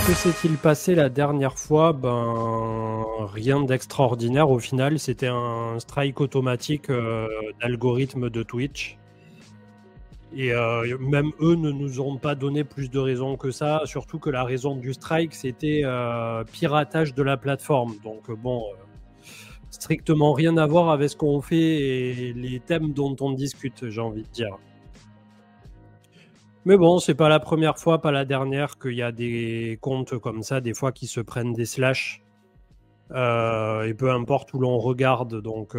Que s'est-il passé la dernière fois? Ben, rien d'extraordinaire au final. C'était un strike automatique d'algorithme de Twitch. Et même eux ne nous ont pas donné plus de raisons que ça. Surtout que la raison du strike, c'était piratage de la plateforme. Donc bon, strictement rien à voir avec ce qu'on fait et les thèmes dont on discute, j'ai envie de dire. Mais bon, c'est pas la première fois, pas la dernière, qu'il y a des comptes comme ça, des fois qui se prennent des slash. Et peu importe où l'on regarde, donc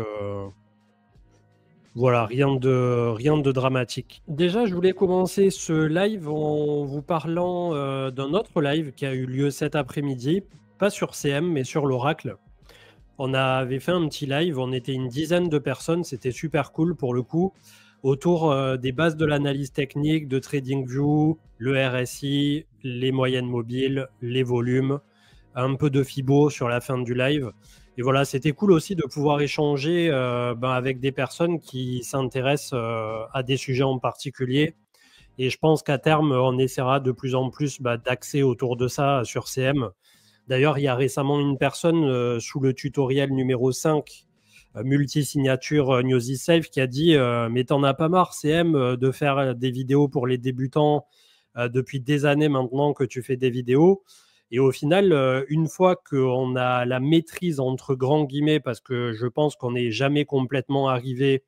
voilà, rien de dramatique. Déjà, je voulais commencer ce live en vous parlant d'un autre live qui a eu lieu cet après-midi, pas sur CM, mais sur l'Oracle. On avait fait un petit live, on était une dizaine de personnes, c'était super cool pour le coup, autour des bases de l'analyse technique, de TradingView, le RSI, les moyennes mobiles, les volumes, un peu de FIBO sur la fin du live. Et voilà, c'était cool aussi de pouvoir échanger avec des personnes qui s'intéressent à des sujets en particulier. Et je pense qu'à terme, on essaiera de plus en plus d'axer autour de ça sur CM. D'ailleurs, il y a récemment une personne sous le tutoriel numéro 5, multi-signature Newsy Safe, qui a dit mais t'en as pas marre, CM, de faire des vidéos pour les débutants depuis des années maintenant que tu fais des vidéos. Et au final, une fois qu'on a la maîtrise entre grands guillemets, parce que je pense qu'on n'est jamais complètement arrivé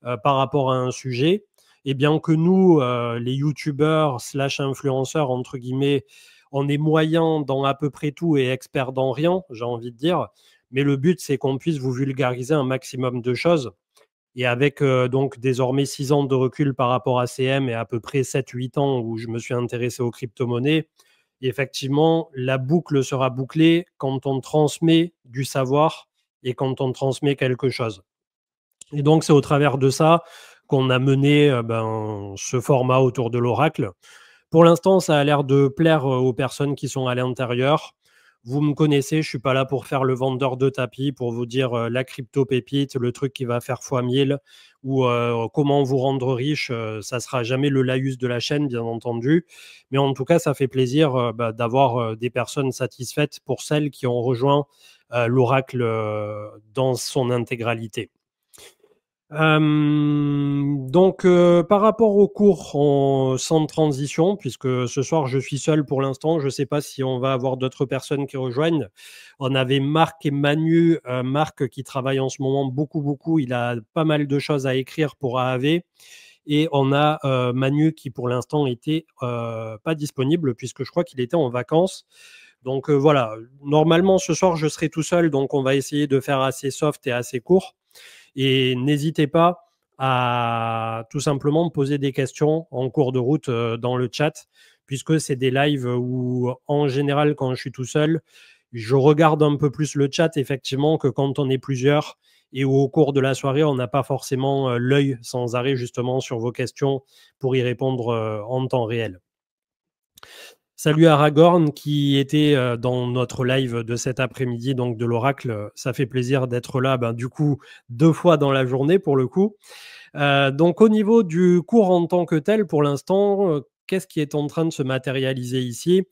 par rapport à un sujet, et bien que nous, les youtubeurs slash influenceurs, entre guillemets, on est moyen dans à peu près tout et expert dans rien, j'ai envie de dire. Mais le but, c'est qu'on puisse vous vulgariser un maximum de choses. Et avec donc désormais 6 ans de recul par rapport à CM et à peu près 7-8 ans où je me suis intéressé aux crypto-monnaies, effectivement, la boucle sera bouclée quand on transmet du savoir et quand on transmet quelque chose. Et donc, c'est au travers de ça qu'on a mené ce format autour de l'oracle. Pour l'instant, ça a l'air de plaire aux personnes qui sont à l'intérieur. Vous me connaissez, je ne suis pas là pour faire le vendeur de tapis, pour vous dire la crypto pépite, le truc qui va faire x1000 ou comment vous rendre riche. Ça ne sera jamais le laïus de la chaîne, bien entendu. Mais en tout cas, ça fait plaisir d'avoir des personnes satisfaites pour celles qui ont rejoint l'oracle dans son intégralité. Par rapport au cours sans transition, puisque ce soir je suis seul pour l'instant, je ne sais pas si on va avoir d'autres personnes qui rejoignent. On avait Marc et Manu, Marc qui travaille en ce moment beaucoup, il a pas mal de choses à écrire pour AAV. Et on a Manu qui pour l'instant était pas disponible puisque je crois qu'il était en vacances. Donc voilà, normalement ce soir je serai tout seul, donc on va essayer de faire assez soft et assez court. Et n'hésitez pas à tout simplement me poser des questions en cours de route dans le chat, puisque c'est des lives où, en général, quand je suis tout seul, je regarde un peu plus le chat, effectivement, que quand on est plusieurs et où, au cours de la soirée, on n'a pas forcément l'œil sans arrêt, justement, sur vos questions pour y répondre en temps réel. Salut Aragorn qui était dans notre live de cet après-midi, donc de l'Oracle. Ça fait plaisir d'être là, du coup, 2 fois dans la journée pour le coup. Donc au niveau du cours en tant que tel, pour l'instant, qu'est-ce qui est en train de se matérialiser ici?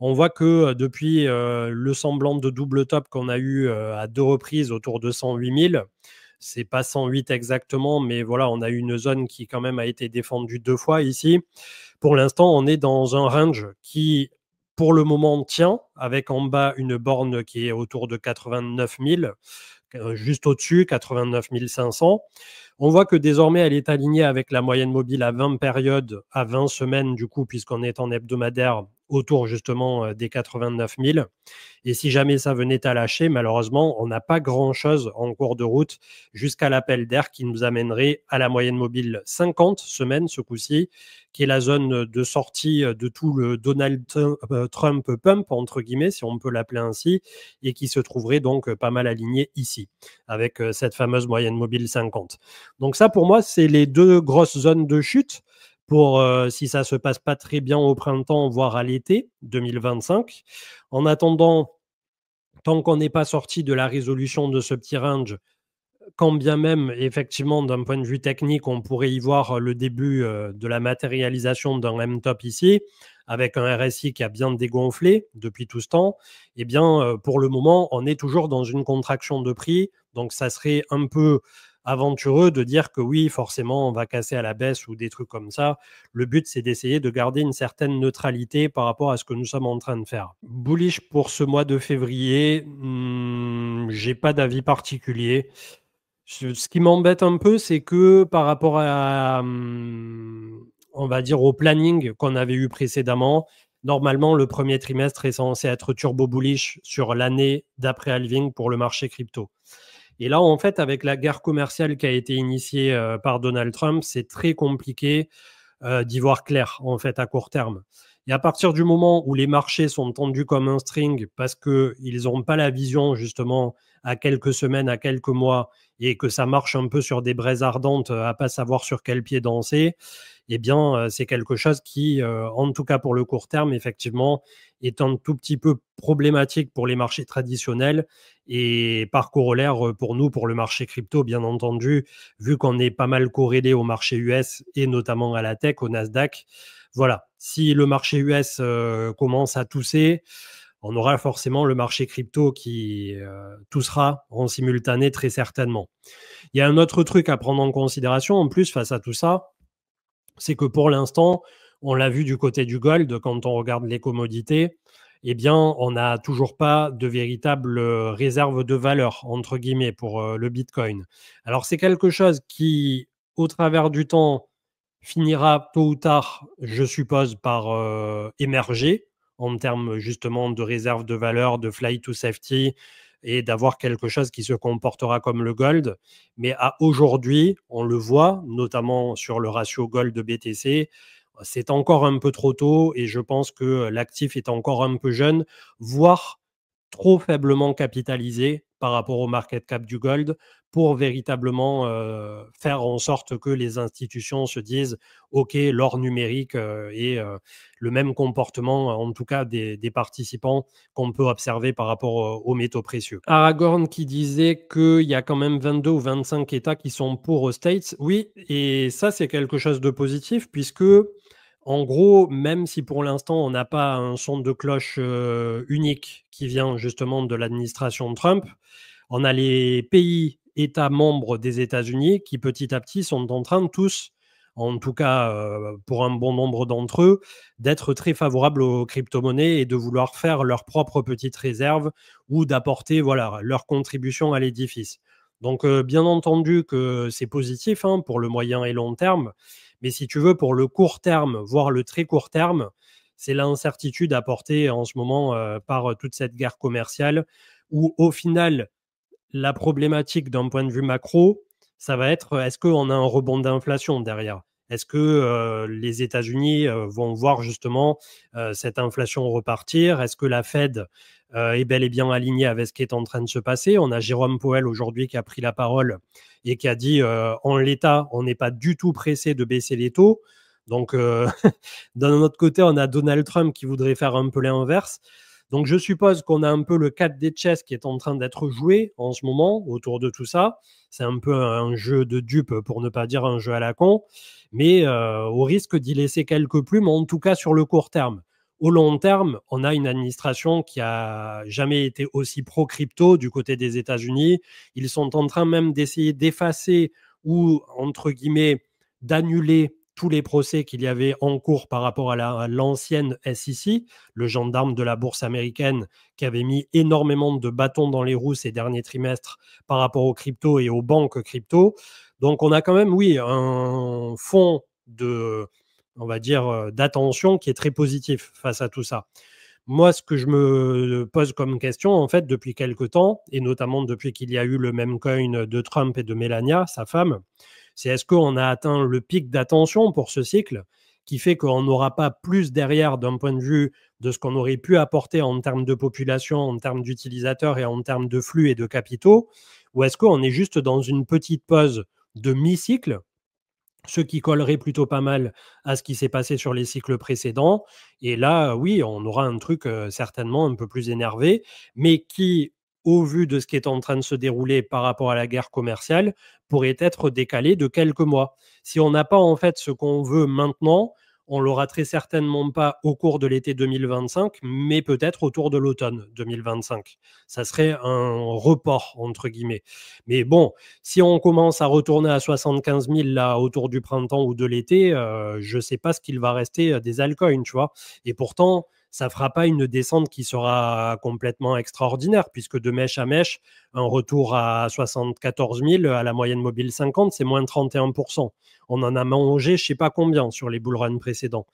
On voit que depuis le semblant de double top qu'on a eu à 2 reprises autour de 108 000, c'est pas 108 exactement, mais voilà, on a eu une zone qui quand même a été défendue 2 fois ici. Pour l'instant, on est dans un range qui, pour le moment, tient, avec en bas une borne qui est autour de 89 000, juste au-dessus, 89 500. On voit que désormais, elle est alignée avec la moyenne mobile à 20 périodes, à 20 semaines, du coup, puisqu'on est en hebdomadaire, autour justement des 89 000. Et si jamais ça venait à lâcher, malheureusement, on n'a pas grand-chose en cours de route jusqu'à l'appel d'air qui nous amènerait à la moyenne mobile 50 semaines ce coup-ci, qui est la zone de sortie de tout le Donald Trump pump, entre guillemets, si on peut l'appeler ainsi, et qui se trouverait donc pas mal aligné ici, avec cette fameuse moyenne mobile 50. Donc ça, pour moi, c'est les deux grosses zones de chute pour si ça ne se passe pas très bien au printemps, voire à l'été 2025. En attendant, tant qu'on n'est pas sorti de la résolution de ce petit range, quand bien même, effectivement, d'un point de vue technique, on pourrait y voir le début de la matérialisation d'un M-top ici, avec un RSI qui a bien dégonflé depuis tout ce temps, eh bien, pour le moment, on est toujours dans une contraction de prix. Donc, ça serait un peu aventureux de dire que oui, forcément, on va casser à la baisse ou des trucs comme ça. Le but, c'est d'essayer de garder une certaine neutralité par rapport à ce que nous sommes en train de faire. Bullish pour ce mois de février, j'ai pas d'avis particulier. Ce qui m'embête un peu, c'est que par rapport à, on va dire, au planning qu'on avait eu précédemment, normalement, le premier trimestre est censé être turbo bullish sur l'année d'après-halving pour le marché crypto. Et là, en fait, avec la guerre commerciale qui a été initiée par Donald Trump, c'est très compliqué d'y voir clair, en fait, à court terme. Et à partir du moment où les marchés sont tendus comme un string parce qu'ils n'ont pas la vision, justement, à quelques semaines, à quelques mois, et que ça marche un peu sur des braises ardentes, à pas savoir sur quel pied danser, eh bien, c'est quelque chose qui, en tout cas pour le court terme, effectivement, est un tout petit peu problématique pour les marchés traditionnels et par corollaire pour nous, pour le marché crypto, bien entendu, vu qu'on est pas mal corrélé au marché US et notamment à la tech, au Nasdaq. Voilà, si le marché US commence à tousser, on aura forcément le marché crypto qui toussera en simultané très certainement. Il y a un autre truc à prendre en considération en plus face à tout ça, c'est que pour l'instant, on l'a vu du côté du gold, quand on regarde les commodités, eh bien, on n'a toujours pas de véritable réserve de valeur, entre guillemets, pour le Bitcoin. Alors, c'est quelque chose qui, au travers du temps, finira tôt ou tard, je suppose, par émerger en termes justement de réserve de valeur, de flight to safety et d'avoir quelque chose qui se comportera comme le gold. Mais à aujourd'hui, on le voit, notamment sur le ratio gold-BTC, c'est encore un peu trop tôt et je pense que l'actif est encore un peu jeune, voire trop faiblement capitalisé par rapport au market cap du gold pour véritablement faire en sorte que les institutions se disent OK, l'or numérique et le même comportement, en tout cas des participants qu'on peut observer par rapport aux métaux précieux. Aragorn qui disait qu'il y a quand même 22 ou 25 États qui sont pour aux States. Oui, et ça c'est quelque chose de positif puisque en gros, même si pour l'instant on n'a pas un son de cloche unique qui vient justement de l'administration de Trump, on a les pays États membres des États-Unis qui petit à petit sont en train de tous, en tout cas pour un bon nombre d'entre eux, d'être très favorables aux crypto-monnaies et de vouloir faire leur propre petite réserve ou d'apporter voilà, leur contribution à l'édifice. Donc bien entendu que c'est positif hein, pour le moyen et long terme, mais si tu veux, pour le court terme, voire le très court terme, c'est l'incertitude apportée en ce moment par toute cette guerre commerciale où au final, la problématique d'un point de vue macro, ça va être est-ce qu'on a un rebond d'inflation derrière? Est-ce que les États-Unis vont voir justement cette inflation repartir? Est-ce que la Fed est bel et bien alignée avec ce qui est en train de se passer? On a Jérôme Powell aujourd'hui qui a pris la parole et qui a dit en l'état, on n'est pas du tout pressé de baisser les taux. Donc, d'un autre côté, on a Donald Trump qui voudrait faire un peu l'inverse. Donc, je suppose qu'on a un peu le 4 des chess qui est en train d'être joué en ce moment autour de tout ça. C'est un peu un jeu de dupe, pour ne pas dire un jeu à la con, mais au risque d'y laisser quelques plumes, en tout cas sur le court terme. Au long terme, on a une administration qui a jamais été aussi pro-crypto du côté des États-Unis. Ils sont en train même d'essayer d'effacer ou, entre guillemets, d'annuler tous les procès qu'il y avait en cours par rapport à l'ancienne SEC, le gendarme de la bourse américaine qui avait mis énormément de bâtons dans les roues ces derniers trimestres par rapport aux cryptos et aux banques crypto. Donc on a quand même, oui, un fond de, on va dire, d'attention qui est très positif face à tout ça. Moi, ce que je me pose comme question, en fait, depuis quelque temps, et notamment depuis qu'il y a eu le même coin de Trump et de Melania, sa femme, c'est est-ce qu'on a atteint le pic d'attention pour ce cycle qui fait qu'on n'aura pas plus derrière d'un point de vue de ce qu'on aurait pu apporter en termes de population, en termes d'utilisateurs et en termes de flux et de capitaux, ou est-ce qu'on est juste dans une petite pause de mi-cycle, ce qui collerait plutôt pas mal à ce qui s'est passé sur les cycles précédents. Et là, oui, on aura un truc certainement un peu plus énervé, mais qui, au vu de ce qui est en train de se dérouler par rapport à la guerre commerciale, pourrait être décalé de quelques mois. Si on n'a pas en fait ce qu'on veut maintenant, on l'aura très certainement pas au cours de l'été 2025, mais peut-être autour de l'automne 2025. Ça serait un report, entre guillemets. Mais bon, si on commence à retourner à 75 000 là, autour du printemps ou de l'été, je ne sais pas ce qu'il va rester des altcoins, tu vois. Et pourtant, ça ne fera pas une descente qui sera complètement extraordinaire, puisque de mèche à mèche, un retour à 74 000 à la moyenne mobile 50, c'est moins 31%. On en a mangé je ne sais pas combien sur les bull runs précédents.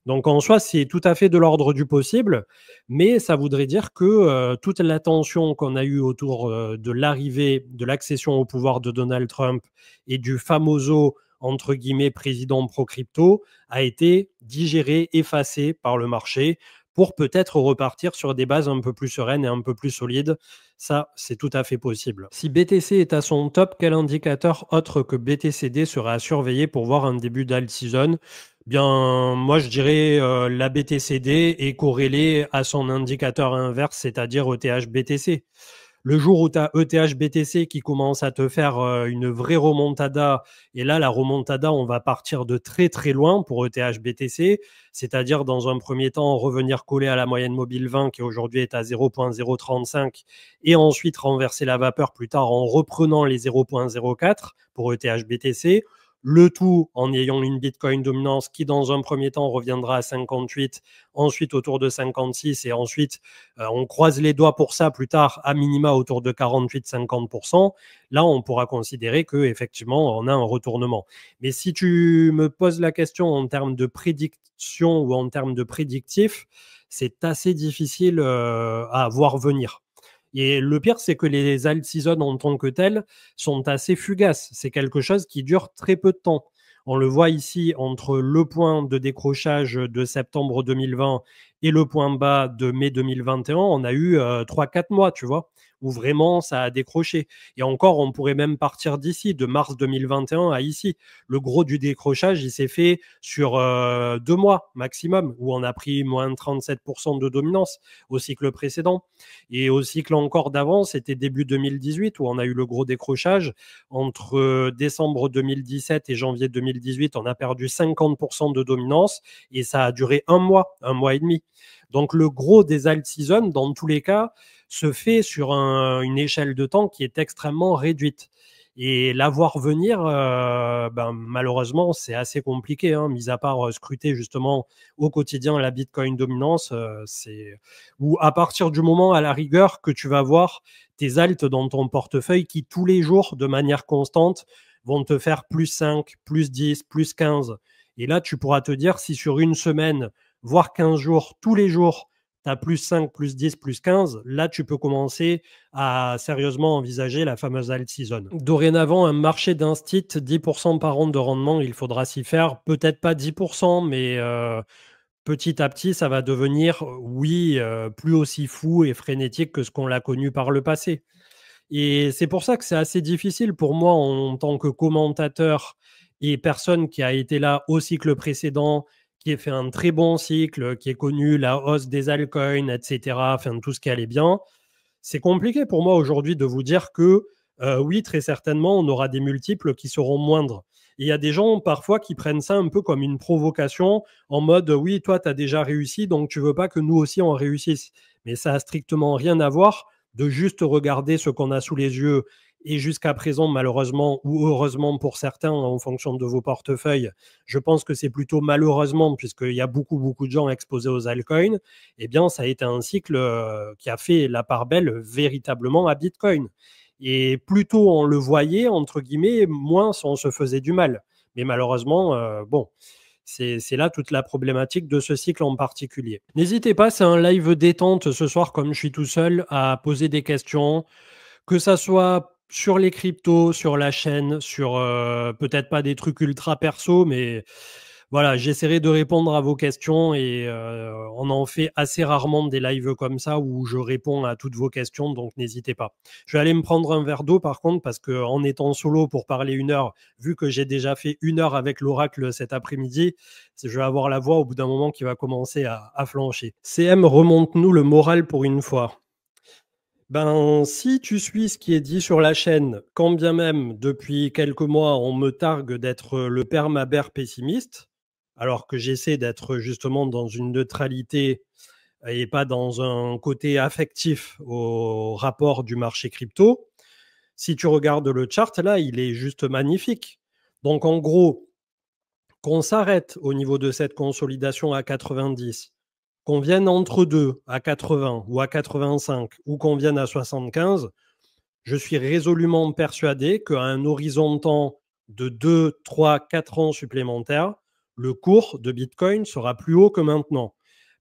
Donc en soi, c'est tout à fait de l'ordre du possible, mais ça voudrait dire que toute l'attention qu'on a eue autour de l'arrivée, de l'accession au pouvoir de Donald Trump et du famoso, entre guillemets, président pro-crypto a été digérée, effacée par le marché pour peut-être repartir sur des bases un peu plus sereines et un peu plus solides. Ça, c'est tout à fait possible. Si BTC est à son top, quel indicateur autre que BTCD sera à surveiller pour voir un début d'alt season? Bien, moi, je dirais la BTCD est corrélée à son indicateur inverse, c'est-à-dire ETH-BTC. Le jour où tu as ETH-BTC qui commence à te faire une vraie remontada, et là, la remontada, on va partir de très très loin pour ETH-BTC, c'est-à-dire dans un premier temps revenir coller à la moyenne mobile 20 qui aujourd'hui est à 0.035 et ensuite renverser la vapeur plus tard en reprenant les 0.04 pour ETH-BTC. Le tout en ayant une Bitcoin dominance qui, dans un premier temps, reviendra à 58, ensuite autour de 56, et ensuite, on croise les doigts pour ça plus tard, à minima autour de 48-50%. Là, on pourra considérer qu'effectivement, on a un retournement. Mais si tu me poses la question en termes de prédiction ou en termes de prédictif, c'est assez difficile à voir venir. Et le pire, c'est que les alt seasons en tant que telles sont assez fugaces. C'est quelque chose qui dure très peu de temps. On le voit ici entre le point de décrochage de septembre 2020 et le point bas de mai 2021. On a eu 3-4 mois, tu vois, où vraiment ça a décroché. Et encore, on pourrait même partir d'ici, de mars 2021 à ici. Le gros du décrochage, il s'est fait sur 2 mois maximum, où on a pris moins 37% de dominance au cycle précédent. Et au cycle encore d'avant, c'était début 2018 où on a eu le gros décrochage. Entre décembre 2017 et janvier 2018, on a perdu 50% de dominance et ça a duré un mois et demi. Donc le gros des alt seasons, dans tous les cas, se fait sur une échelle de temps qui est extrêmement réduite. Et la voir venir, malheureusement, c'est assez compliqué, hein, mis à part scruter justement au quotidien la Bitcoin dominance. Ou à partir du moment, à la rigueur, que tu vas voir tes alts dans ton portefeuille qui, tous les jours, de manière constante, vont te faire plus 5, plus 10, plus 15. Et là, tu pourras te dire si sur une semaine, voire 15 jours, tous les jours, tu as plus 5, plus 10, plus 15, là, tu peux commencer à sérieusement envisager la fameuse alt season. Dorénavant, un marché d'instit, 10% par an de rendement, il faudra s'y faire. Peut-être pas 10%, mais petit à petit, ça va devenir, oui, plus aussi fou et frénétique que ce qu'on l'a connu par le passé. Et c'est pour ça que c'est assez difficile pour moi en tant que commentateur et personne qui a été là au cycle précédent, qui a fait un très bon cycle, qui a connu la hausse des altcoins, etc., enfin tout ce qui allait bien. C'est compliqué pour moi aujourd'hui de vous dire que oui, très certainement, on aura des multiples qui seront moindres. Et il y a des gens parfois qui prennent ça un peu comme une provocation en mode oui, toi, tu as déjà réussi, donc tu veux pas que nous aussi on réussisse. Mais ça a strictement rien à voir de juste regarder ce qu'on a sous les yeux. Et jusqu'à présent, malheureusement ou heureusement pour certains, en fonction de vos portefeuilles, je pense que c'est plutôt malheureusement, puisqu'il y a beaucoup, beaucoup de gens exposés aux altcoins, eh bien, ça a été un cycle qui a fait la part belle véritablement à Bitcoin. Et plus tôt on le voyait, entre guillemets, moins on se faisait du mal. Mais malheureusement, bon, c'est là toute la problématique de ce cycle en particulier. N'hésitez pas, c'est un live détente ce soir, comme je suis tout seul, à poser des questions, que ça soit sur les cryptos, sur la chaîne, sur peut-être pas des trucs ultra perso, mais voilà, j'essaierai de répondre à vos questions et on en fait assez rarement des lives comme ça où je réponds à toutes vos questions, donc n'hésitez pas. Je vais aller me prendre un verre d'eau par contre parce qu'en étant solo pour parler 1 heure, vu que j'ai déjà fait 1 heure avec l'oracle cet après-midi, je vais avoir la voix au bout d'un moment qui va commencer à flancher. CM, remonte-nous le moral pour une fois. Ben, si tu suis ce qui est dit sur la chaîne, quand bien même depuis quelques mois on me targue d'être le permabère pessimiste, alors que j'essaie d'être justement dans une neutralité et pas dans un côté affectif au rapport du marché crypto. Si tu regardes le chart, là, il est juste magnifique. Donc, en gros, qu'on s'arrête au niveau de cette consolidation à 90, qu'on vienne entre deux à 80 ou à 85 ou qu'on vienne à 75, je suis résolument persuadé qu'à un horizon de temps de 2, 3, 4 ans supplémentaires, le cours de Bitcoin sera plus haut que maintenant.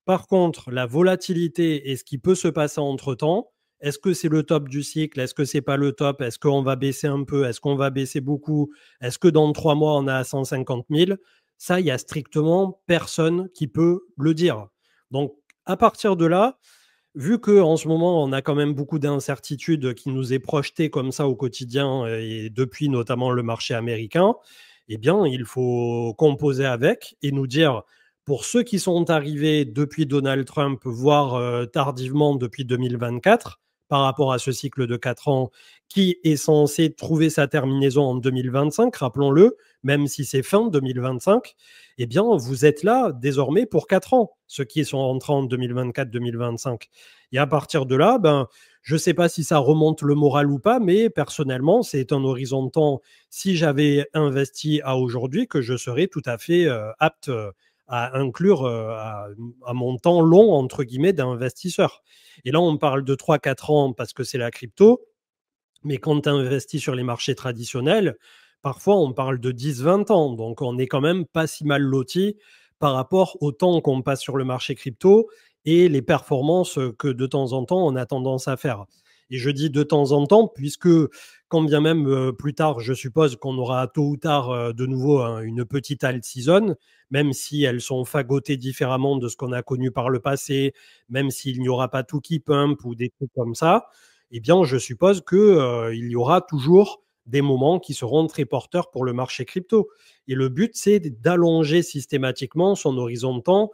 Par contre, la volatilité et ce qui peut se passer entre-temps, est-ce que c'est le top du cycle? Est-ce que c'est pas le top? Est-ce qu'on va baisser un peu? Est-ce qu'on va baisser beaucoup? Est-ce que dans 3 mois, on est à 150 000? Ça, il y a strictement personne qui peut le dire. Donc, à partir de là, vu qu'en ce moment, on a quand même beaucoup d'incertitudes qui nous est projetées comme ça au quotidien et depuis notamment le marché américain, eh bien, il faut composer avec et nous dire, pour ceux qui sont arrivés depuis Donald Trump, voire tardivement depuis 2024, par rapport à ce cycle de 4 ans qui est censé trouver sa terminaison en 2025, rappelons-le, même si c'est fin 2025, eh bien, vous êtes là désormais pour 4 ans, ceux qui sont entrés en 2024-2025. Et à partir de là, ben, je ne sais pas si ça remonte le moral ou pas, mais personnellement, c'est un horizon de temps, si j'avais investi à aujourd'hui, que je serais tout à fait apte à inclure à mon temps long, entre guillemets, d'investisseur. Et là, on parle de 3-4 ans parce que c'est la crypto, mais quand tu investis sur les marchés traditionnels, parfois on parle de 10-20 ans. Donc on est quand même pas si mal loti par rapport au temps qu'on passe sur le marché crypto et les performances que de temps en temps on a tendance à faire. Et je dis de temps en temps, puisque quand bien même plus tard, je suppose qu'on aura tôt ou tard de nouveau une petite alt season, même si elles sont fagotées différemment de ce qu'on a connu par le passé, même s'il n'y aura pas tout qui pump ou des trucs comme ça, eh bien, je suppose qu'il y aura toujours des moments qui seront très porteurs pour le marché crypto. Et le but, c'est d'allonger systématiquement son horizon de temps,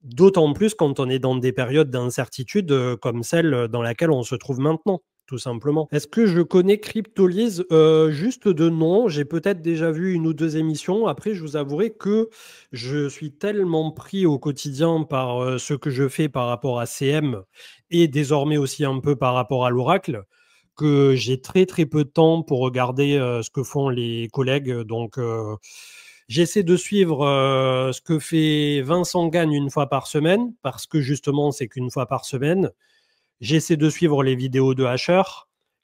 d'autant plus quand on est dans des périodes d'incertitude comme celle dans laquelle on se trouve maintenant, tout simplement. Est-ce que je connais Cryptolyse? Juste de nom, j'ai peut-être déjà vu une ou deux émissions. Après, je vous avouerai que je suis tellement pris au quotidien par ce que je fais par rapport à CM et désormais aussi un peu par rapport à l'Oracle, que j'ai très très peu de temps pour regarder ce que font les collègues. Donc, j'essaie de suivre ce que fait Vincent Gagne une fois par semaine, parce que justement, c'est qu'une fois par semaine. J'essaie de suivre les vidéos de Hasher.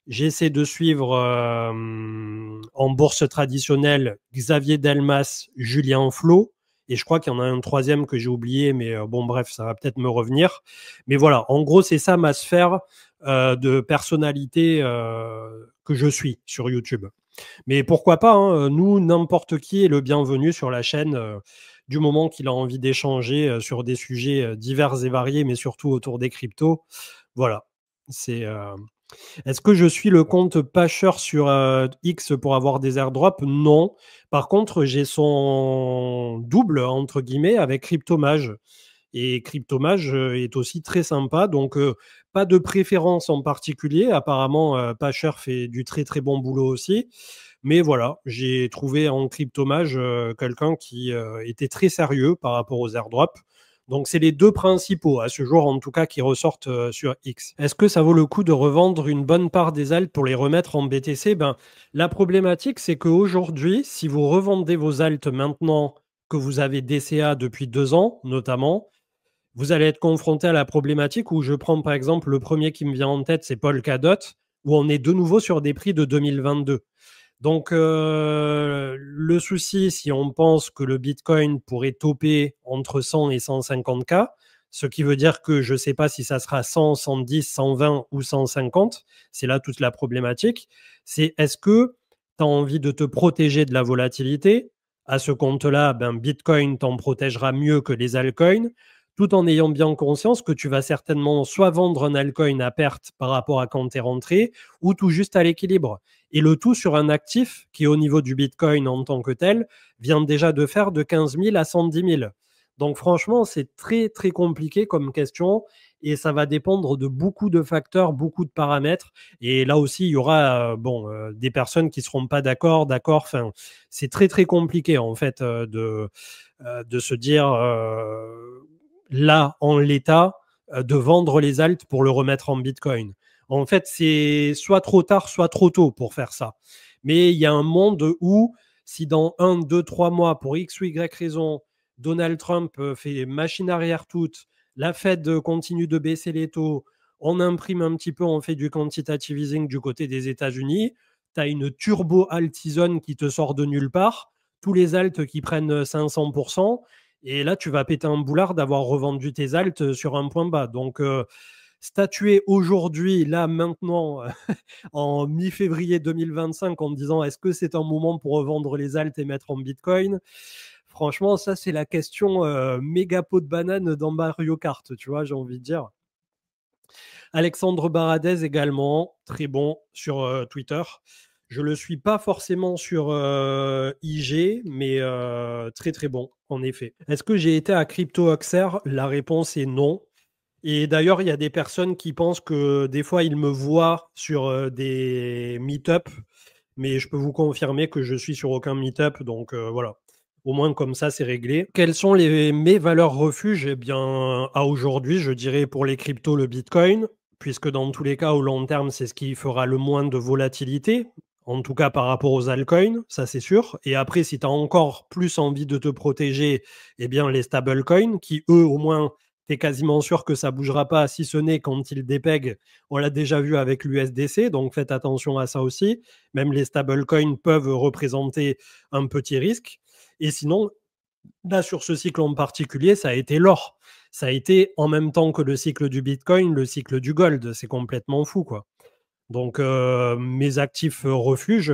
J'essaie de suivre en bourse traditionnelle Xavier Delmas, Julien Flo. Et je crois qu'il y en a un troisième que j'ai oublié, mais bon, bref, ça va peut-être me revenir. Mais voilà, en gros, c'est ça ma sphère de personnalité que je suis sur YouTube. Mais pourquoi pas, hein, nous, n'importe qui est le bienvenu sur la chaîne du moment qu'il a envie d'échanger sur des sujets divers et variés, mais surtout autour des cryptos. Voilà. C'est. Est-ce que je suis le compte Pasher sur X pour avoir des airdrops? Non. Par contre, j'ai son double, entre guillemets, avec Cryptomage. Et Cryptomage est aussi très sympa. Donc, pas de préférence en particulier. Apparemment, Pasher fait du très très bon boulot aussi. Mais voilà, j'ai trouvé en Cryptomage quelqu'un qui était très sérieux par rapport aux airdrops. Donc, c'est les deux principaux, à ce jour en tout cas, qui ressortent sur X. Est-ce que ça vaut le coup de revendre une bonne part des alts pour les remettre en BTC? Ben, la problématique, c'est qu'aujourd'hui, si vous revendez vos alts maintenant que vous avez DCA depuis 2 ans, notamment, vous allez être confronté à la problématique où je prends par exemple le premier qui me vient en tête, c'est Polkadot, où on est de nouveau sur des prix de 2022. Donc, le souci, si on pense que le Bitcoin pourrait toper entre 100 et 150K, ce qui veut dire que je ne sais pas si ça sera 100, 110, 120 ou 150, c'est là toute la problématique, c'est est-ce que tu as envie de te protéger de la volatilité? À ce compte-là, ben, Bitcoin t'en protégera mieux que les altcoins, tout en ayant bien conscience que tu vas certainement soit vendre un altcoin à perte par rapport à quand tu es rentré, ou tout juste à l'équilibre. Et le tout sur un actif qui, au niveau du Bitcoin en tant que tel, vient déjà de faire de 15 000 à 110 000. Donc franchement, c'est très, très compliqué comme question et ça va dépendre de beaucoup de facteurs, beaucoup de paramètres. Et là aussi, il y aura des personnes qui seront pas d'accord. Enfin, c'est très, très compliqué en fait de se dire là, en l'état, de vendre les alts pour le remettre en Bitcoin. En fait, c'est soit trop tard, soit trop tôt pour faire ça. Mais il y a un monde où, si dans 1, 2, 3 mois, pour X ou Y raison, Donald Trump fait machine arrière toute, la Fed continue de baisser les taux, on imprime un petit peu, on fait du quantitative easing du côté des États-Unis, tu as une turbo altizone qui te sort de nulle part, tous les alts qui prennent 500%, et là, tu vas péter un boulard d'avoir revendu tes alts sur un point bas. Donc, statuer aujourd'hui, là, maintenant, en mi-février 2025, en me disant est-ce que c'est un moment pour revendre les alts et mettre en Bitcoin? Franchement, ça, c'est la question méga pot de banane dans Mario Kart, tu vois, j'ai envie de dire. Alexandre Baradez également, très bon sur Twitter. Je ne le suis pas forcément sur IG, mais très très bon, en effet. Est-ce que j'ai été à CryptoHoxer? La réponse est non. Et d'ailleurs, il y a des personnes qui pensent que des fois, ils me voient sur des meet-up, mais je peux vous confirmer que je suis sur aucun meet-up, donc voilà. Au moins, comme ça, c'est réglé. Quelles sont mes valeurs refuges? Eh bien, à aujourd'hui, je dirais pour les cryptos, le Bitcoin, puisque dans tous les cas, au long terme, c'est ce qui fera le moins de volatilité, en tout cas par rapport aux altcoins, ça c'est sûr. Et après, si tu as encore plus envie de te protéger, eh bien, les stablecoins, qui eux, au moins, tu es quasiment sûr que ça bougera pas, si ce n'est quand ils dépèguent. On l'a déjà vu avec l'USDC, donc faites attention à ça aussi. Même les stablecoins peuvent représenter un petit risque. Et sinon, là, sur ce cycle en particulier, ça a été l'or. Ça a été en même temps que le cycle du Bitcoin, le cycle du gold. C'est complètement fou, quoi. Donc, mes actifs refuges,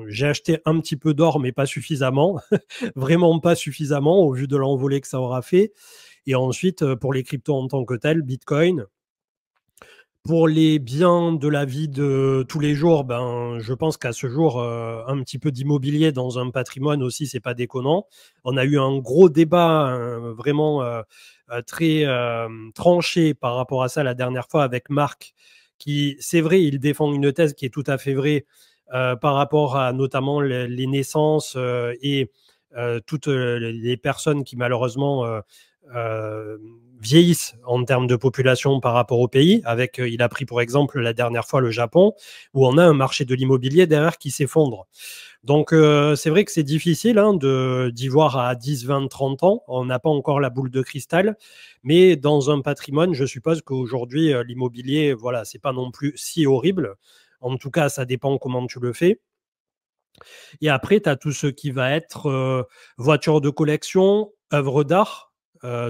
j'ai acheté un petit peu d'or, mais pas suffisamment. Vraiment pas suffisamment au vu de l'envolée que ça aura fait. Et ensuite, pour les cryptos en tant que tels, Bitcoin. Pour les biens de la vie de tous les jours, je pense qu'à ce jour, un petit peu d'immobilier dans un patrimoine aussi, c'est pas déconnant. On a eu un gros débat vraiment très tranché par rapport à ça la dernière fois avec Marc, qui, c'est vrai, il défend une thèse qui est tout à fait vraie par rapport à notamment les naissances et toutes les personnes qui malheureusement euh, vieillissent en termes de population par rapport au pays. Avec, il a pris pour exemple la dernière fois le Japon, où on a un marché de l'immobilier derrière qui s'effondre. Donc c'est vrai que c'est difficile d'y voir à 10, 20, 30 ans. On n'a pas encore la boule de cristal, mais dans un patrimoine, je suppose qu'aujourd'hui, l'immobilier, voilà, c'est pas non plus si horrible. En tout cas, ça dépend comment tu le fais. Et après, tu as tout ce qui va être voitures de collection, œuvres d'art,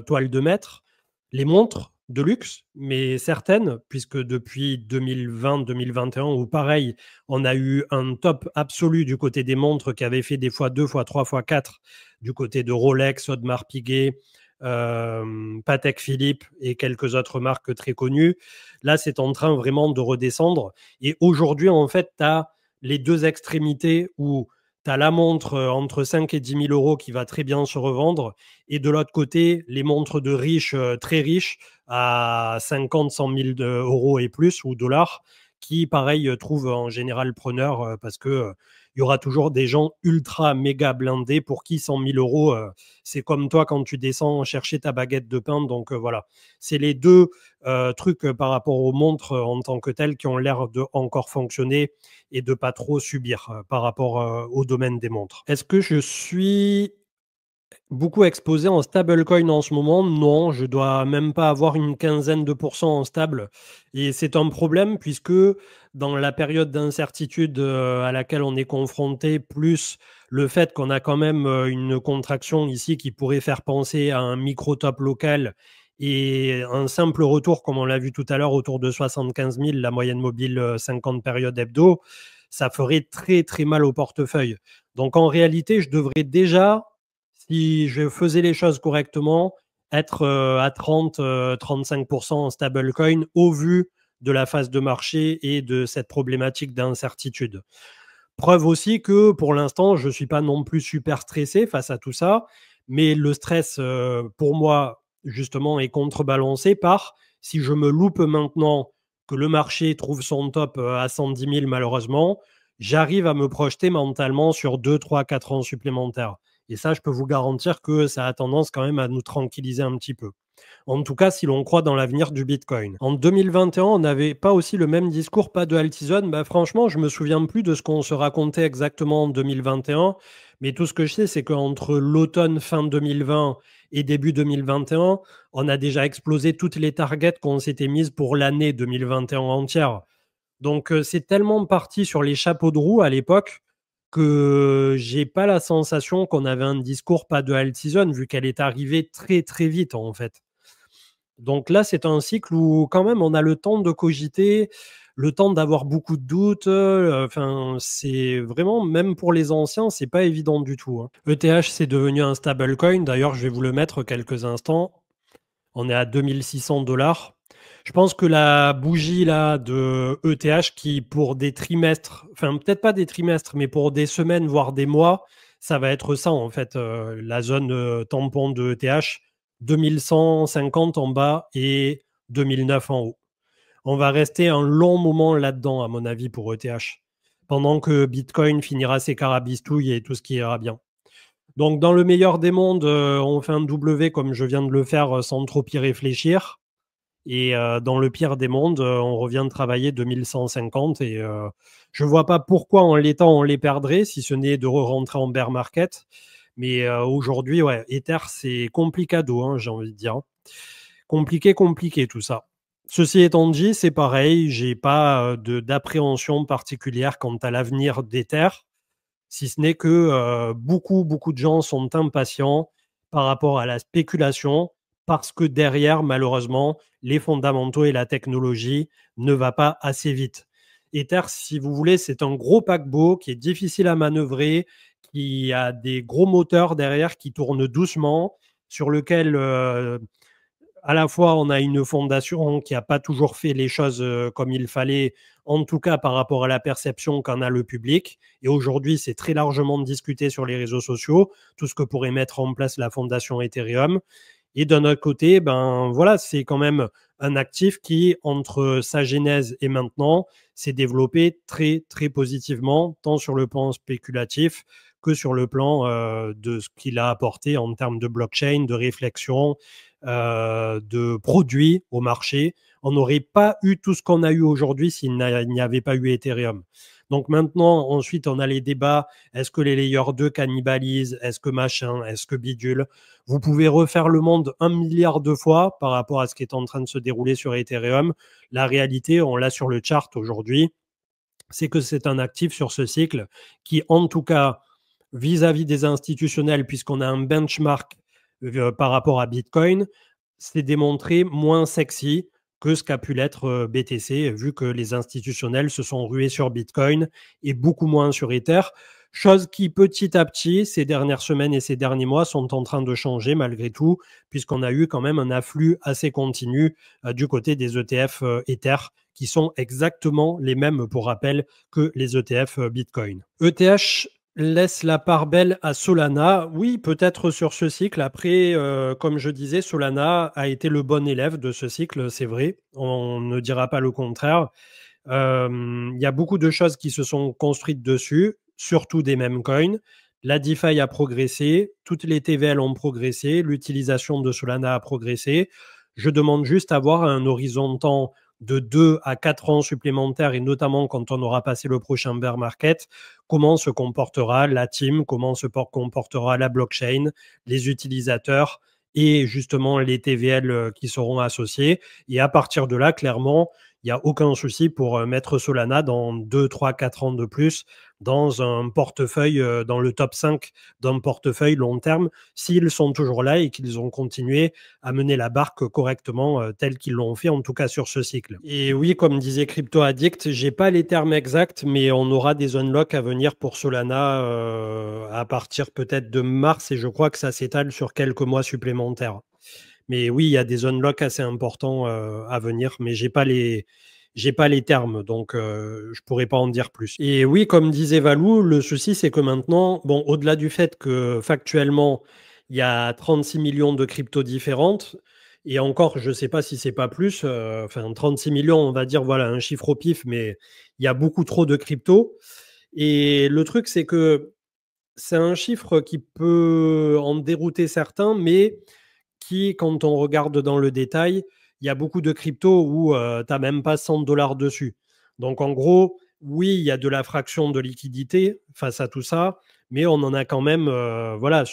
toiles de maître, les montres de luxe, mais certaines, puisque depuis 2020-2021, ou pareil, on a eu un top absolu du côté des montres qui avait fait des fois 2, fois 3, fois 4 du côté de Rolex, Audemars Piguet, Patek Philippe et quelques autres marques très connues. Là, c'est en train vraiment de redescendre. Et aujourd'hui, en fait, tu as les deux extrémités où tu as la montre entre 5 et 10 000 euros qui va très bien se revendre, et de l'autre côté, les montres de riches, très riches, à 50, 100 000 euros et plus, ou dollars, qui, pareil, trouvent en général preneur parce que il y aura toujours des gens ultra méga blindés pour qui 100 000 euros, c'est comme toi quand tu descends chercher ta baguette de pain. Donc voilà, c'est les deux trucs par rapport aux montres en tant que telles qui ont l'air de encore fonctionner et de pas trop subir par rapport au domaine des montres. Est-ce que je suis beaucoup exposé en stablecoin en ce moment? Non, je dois même pas avoir une quinzaine de pourcents en stable. Et c'est un problème puisque dans la période d'incertitude à laquelle on est confronté, plus le fait qu'on a quand même une contraction ici qui pourrait faire penser à un micro-top local et un simple retour, comme on l'a vu tout à l'heure, autour de 75 000, la moyenne mobile 50 périodes hebdo, ça ferait très très mal au portefeuille. Donc en réalité, je devrais déjà, si je faisais les choses correctement, être à 30, 35% en stablecoin au vu de la phase de marché et de cette problématique d'incertitude. Preuve aussi que pour l'instant, je ne suis pas non plus super stressé face à tout ça, mais le stress, pour moi, justement, est contrebalancé par si je me loupe maintenant, que le marché trouve son top à 110 000 malheureusement, j'arrive à me projeter mentalement sur 2, 3, 4 ans supplémentaires. Et ça, je peux vous garantir que ça a tendance quand même à nous tranquilliser un petit peu. En tout cas, si l'on croit dans l'avenir du Bitcoin. En 2021, on n'avait pas aussi le même discours, pas de Altizone. Bah, franchement, je me souviens plus de ce qu'on se racontait exactement en 2021. Mais tout ce que je sais, c'est qu'entre l'automne fin 2020 et début 2021, on a déjà explosé toutes les targets qu'on s'était mises pour l'année 2021 entière. Donc, c'est tellement parti sur les chapeaux de roue à l'époque que j'ai pas la sensation qu'on avait un discours pas de Altizone, vu qu'elle est arrivée très très vite en fait. Donc là, c'est un cycle où quand même on a le temps de cogiter, le temps d'avoir beaucoup de doutes. Enfin, c'est vraiment, même pour les anciens, c'est pas évident du tout, hein. ETH, c'est devenu un stablecoin. D'ailleurs, je vais vous le mettre quelques instants. On est à 2600 $. Je pense que la bougie là de ETH qui pour des trimestres, enfin peut-être pas des trimestres, mais pour des semaines, voire des mois, ça va être ça en fait, la zone tampon de ETH, 2150 en bas et 2009 en haut. On va rester un long moment là-dedans, à mon avis, pour ETH, pendant que Bitcoin finira ses carabistouilles et tout ce qui ira bien. Donc, dans le meilleur des mondes, on fait un W comme je viens de le faire sans trop y réfléchir. Et dans le pire des mondes, on revient de travailler 2150 et je ne vois pas pourquoi en l'état on les perdrait, si ce n'est de re-rentrer en bear market. Mais aujourd'hui, ouais, Ether, c'est complicado, hein, j'ai envie de dire. Compliqué, compliqué tout ça. Ceci étant dit, c'est pareil, j'ai pas d'appréhension particulière quant à l'avenir d'Ether, si ce n'est que beaucoup, beaucoup de gens sont impatients par rapport à la spéculation, parce que derrière, malheureusement, les fondamentaux et la technologie ne va pas assez vite. Ether, si vous voulez, c'est un gros paquebot qui est difficile à manœuvrer, qui a des gros moteurs derrière qui tournent doucement, sur lequel à la fois, on a une fondation qui n'a pas toujours fait les choses comme il fallait, en tout cas par rapport à la perception qu'en a le public. Et aujourd'hui, c'est très largement discuté sur les réseaux sociaux, tout ce que pourrait mettre en place la fondation Ethereum. Et d'un autre côté, ben voilà, c'est quand même un actif qui, entre sa genèse et maintenant, s'est développé très très positivement, tant sur le plan spéculatif que sur le plan de ce qu'il a apporté en termes de blockchain, de réflexion, de produits au marché. On n'aurait pas eu tout ce qu'on a eu aujourd'hui s'il n'y avait pas eu Ethereum. Donc maintenant, ensuite, on a les débats. Est-ce que les layers 2 cannibalisent? Est-ce que machin? Est-ce que bidule? Vous pouvez refaire le monde 1 milliard de fois par rapport à ce qui est en train de se dérouler sur Ethereum. La réalité, on l'a sur le chart aujourd'hui, c'est que c'est un actif sur ce cycle qui, en tout cas, vis-à-vis des institutionnels, puisqu'on a un benchmark par rapport à Bitcoin, s'est démontré moins sexy que ce qu'a pu l'être BTC, vu que les institutionnels se sont rués sur Bitcoin et beaucoup moins sur Ether. Chose qui, petit à petit, ces dernières semaines et ces derniers mois, sont en train de changer malgré tout, puisqu'on a eu quand même un afflux assez continu du côté des ETF Ether, qui sont exactement les mêmes, pour rappel, que les ETF Bitcoin. ETH laisse la part belle à Solana. Oui, peut-être sur ce cycle. Après, comme je disais, Solana a été le bon élève de ce cycle, c'est vrai. On ne dira pas le contraire. Il y a beaucoup de choses qui se sont construites dessus, surtout des meme coins. La DeFi a progressé, toutes les TVL ont progressé, l'utilisation de Solana a progressé. Je demande juste à voir un horizon de temps de 2 à 4 ans supplémentaires, et notamment quand on aura passé le prochain bear market, comment se comportera la team, comment se comportera la blockchain, les utilisateurs et justement les TVL qui seront associés. Et à partir de là, clairement, il n'y a aucun souci pour mettre Solana dans 2, 3, 4 ans de plus dans un portefeuille, dans le top 5 d'un portefeuille long terme, s'ils sont toujours là et qu'ils ont continué à mener la barque correctement tel qu'ils l'ont fait, en tout cas sur ce cycle. Et oui, comme disait Crypto Addict, j'ai pas les termes exacts, mais on aura des unlocks à venir pour Solana à partir peut-être de mars, et je crois que ça s'étale sur quelques mois supplémentaires. Mais oui, il y a des unlocks assez importants à venir, mais j'ai pas les termes, donc je pourrais pas en dire plus. Et oui, comme disait Valou, le souci c'est que maintenant, bon, au-delà du fait que factuellement il y a 36 millions de cryptos différentes et encore, je ne sais pas si c'est pas plus, enfin 36 millions, on va dire, voilà, un chiffre au pif, mais il y a beaucoup trop de cryptos et le truc, c'est que c'est un chiffre qui peut en dérouter certains, mais qui, quand on regarde dans le détail, il y a beaucoup de cryptos où tu n'as même pas 100 dollars dessus. Donc en gros, oui, il y a de la fraction de liquidité face à tout ça, mais on en a quand même, voilà,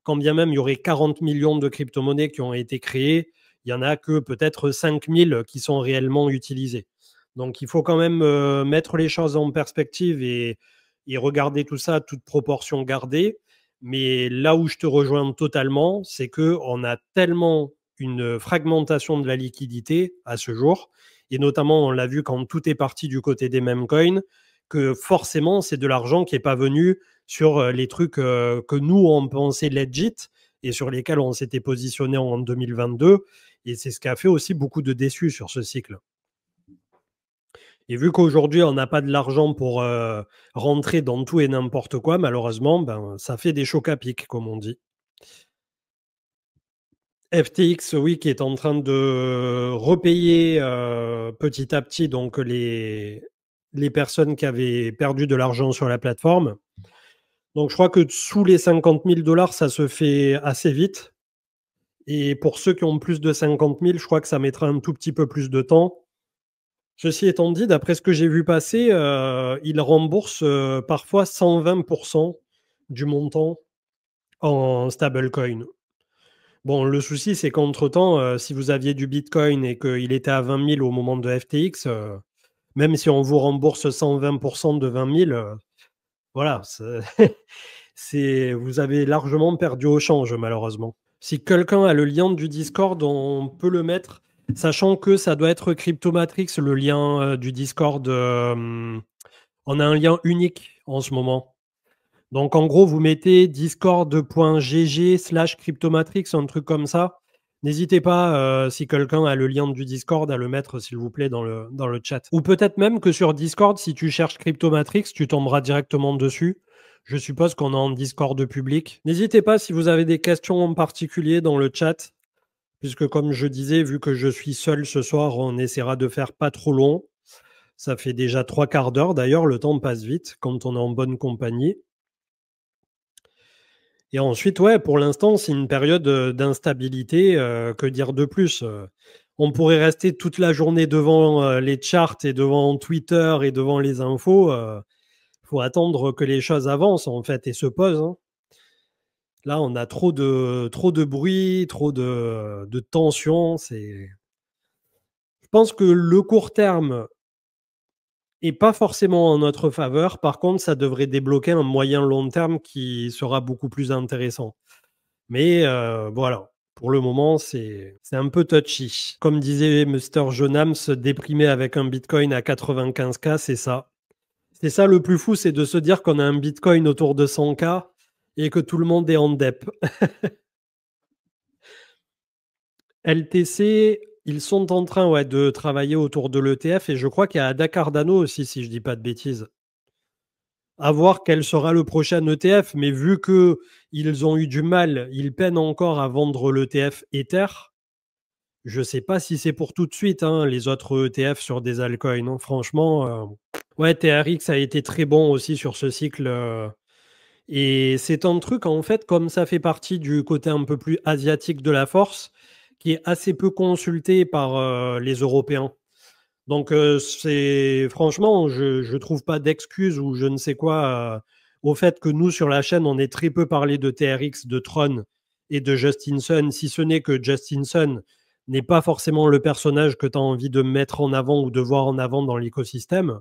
quand bien même il y aurait 40 millions de crypto-monnaies qui ont été créées, il y en a que peut-être 5000 qui sont réellement utilisées. Donc il faut quand même mettre les choses en perspective et regarder tout ça, toute proportion gardée. Mais là où je te rejoins totalement, c'est qu'on a tellement une fragmentation de la liquidité à ce jour, et notamment on l'a vu quand tout est parti du côté des meme coins, que forcément c'est de l'argent qui n'est pas venu sur les trucs que nous on pensait legit et sur lesquels on s'était positionné en 2022. Et c'est ce qui a fait aussi beaucoup de déçus sur ce cycle. Et vu qu'aujourd'hui, on n'a pas de l'argent pour rentrer dans tout et n'importe quoi, malheureusement, ben, ça fait des chocs à pic, comme on dit. FTX, oui, qui est en train de repayer petit à petit donc les personnes qui avaient perdu de l'argent sur la plateforme. Donc, je crois que sous les 50 000 dollars, ça se fait assez vite. Et pour ceux qui ont plus de 50 000, je crois que ça mettra un tout petit peu plus de temps. Ceci étant dit, d'après ce que j'ai vu passer, ils remboursent parfois 120% du montant en stablecoin. Bon, le souci, c'est qu'entre-temps, si vous aviez du Bitcoin et qu'il était à 20 000 au moment de FTX, même si on vous rembourse 120% de 20 000, voilà, vous avez largement perdu au change, malheureusement. Si quelqu'un a le lien du Discord, on peut le mettre, sachant que ça doit être Cryptomatrix, le lien du Discord. On a un lien unique en ce moment. Donc, en gros, vous mettez discord.gg/cryptomatrix, un truc comme ça. N'hésitez pas, si quelqu'un a le lien du Discord, à le mettre, s'il vous plaît, dans le chat. Ou peut-être même que sur Discord, si tu cherches Cryptomatrix, tu tomberas directement dessus. Je suppose qu'on est en Discord public. N'hésitez pas si vous avez des questions en particulier dans le chat, puisque comme je disais, vu que je suis seul ce soir, on essaiera de faire pas trop long. Ça fait déjà 3/4 d'heure. D'ailleurs, le temps passe vite quand on est en bonne compagnie. Et ensuite, ouais, pour l'instant, c'est une période d'instabilité. Que dire de plus on pourrait rester toute la journée devant les charts et devant Twitter et devant les infos. Faut attendre que les choses avancent, en fait, et se posent. Hein. Là, on a trop de bruit, trop de tension. Je pense que le court terme et pas forcément en notre faveur. Par contre, ça devrait débloquer un moyen long terme qui sera beaucoup plus intéressant. Mais voilà, pour le moment, c'est un peu touchy. Comme disait Mr. Jonams, déprimé avec un Bitcoin à 95K, c'est ça. C'est ça le plus fou, c'est de se dire qu'on a un Bitcoin autour de 100K et que tout le monde est en dep. LTC, ils sont en train de travailler autour de l'ETF et je crois qu'il y a Dakar Dano aussi, si je dis pas de bêtises. À voir quel sera le prochain ETF, mais vu que ils ont eu du mal, ils peinent encore à vendre l'ETF Ether. Je sais pas si c'est pour tout de suite, hein, les autres ETF sur des altcoins. Hein. Franchement, ouais, TRX a été très bon aussi sur ce cycle. Et c'est un truc, en fait, comme ça fait partie du côté un peu plus asiatique de la force, qui est assez peu consulté par les Européens. Donc, c'est franchement, je trouve pas d'excuses ou je ne sais quoi au fait que nous, sur la chaîne, on ait très peu parlé de TRX, de Tron et de Justin Sun, si ce n'est que Justin Sun n'est pas forcément le personnage que tu as envie de mettre en avant ou de voir en avant dans l'écosystème.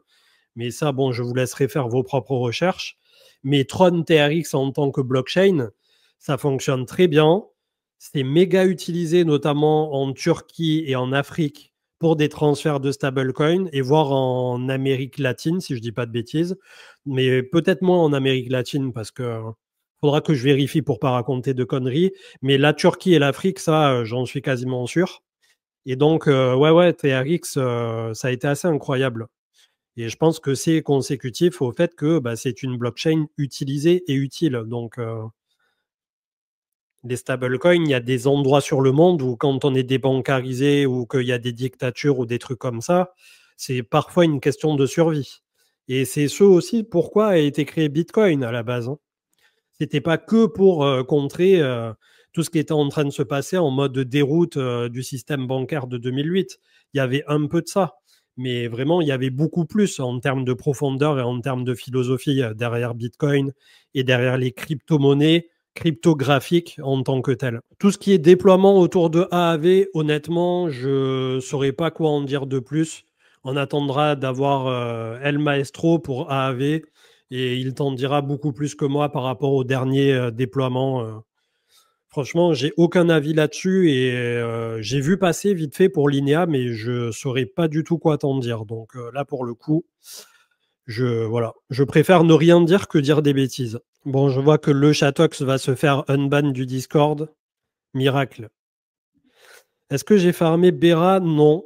Mais ça, bon, je vous laisserai faire vos propres recherches. Mais Tron TRX en tant que blockchain, ça fonctionne très bien. C'est méga utilisé, notamment en Turquie et en Afrique, pour des transferts de stablecoin, et voire en Amérique latine, si je ne dis pas de bêtises. Mais peut-être moins en Amérique latine, parce que faudra que je vérifie pour pas raconter de conneries. Mais la Turquie et l'Afrique, ça, j'en suis quasiment sûr. Et donc, ouais, TRX, ça a été assez incroyable. Et je pense que c'est consécutif au fait que bah, c'est une blockchain utilisée et utile. Donc, Les stablecoins, il y a des endroits sur le monde où quand on est débancarisé ou qu'il y a des dictatures ou des trucs comme ça, c'est parfois une question de survie. Et c'est ce aussi pourquoi a été créé Bitcoin à la base. Hein. C'était pas que pour contrer tout ce qui était en train de se passer en mode déroute du système bancaire de 2008. Il y avait un peu de ça. Mais vraiment, il y avait beaucoup plus en termes de profondeur et en termes de philosophie derrière Bitcoin et derrière les crypto-monnaies cryptographiques en tant que telles. Tout ce qui est déploiement autour de AAV, honnêtement, je ne saurais pas quoi en dire de plus. On attendra d'avoir El Maestro pour AAV et il t'en dira beaucoup plus que moi par rapport au dernier déploiement. Franchement, j'ai aucun avis là-dessus et j'ai vu passer vite fait pour l'INEA, mais je saurais pas du tout quoi t'en dire. Donc là, pour le coup, voilà, je préfère ne rien dire que dire des bêtises. Bon, je vois que le Chatox va se faire unban du Discord. Miracle. Est-ce que j'ai farmé Bera? Non.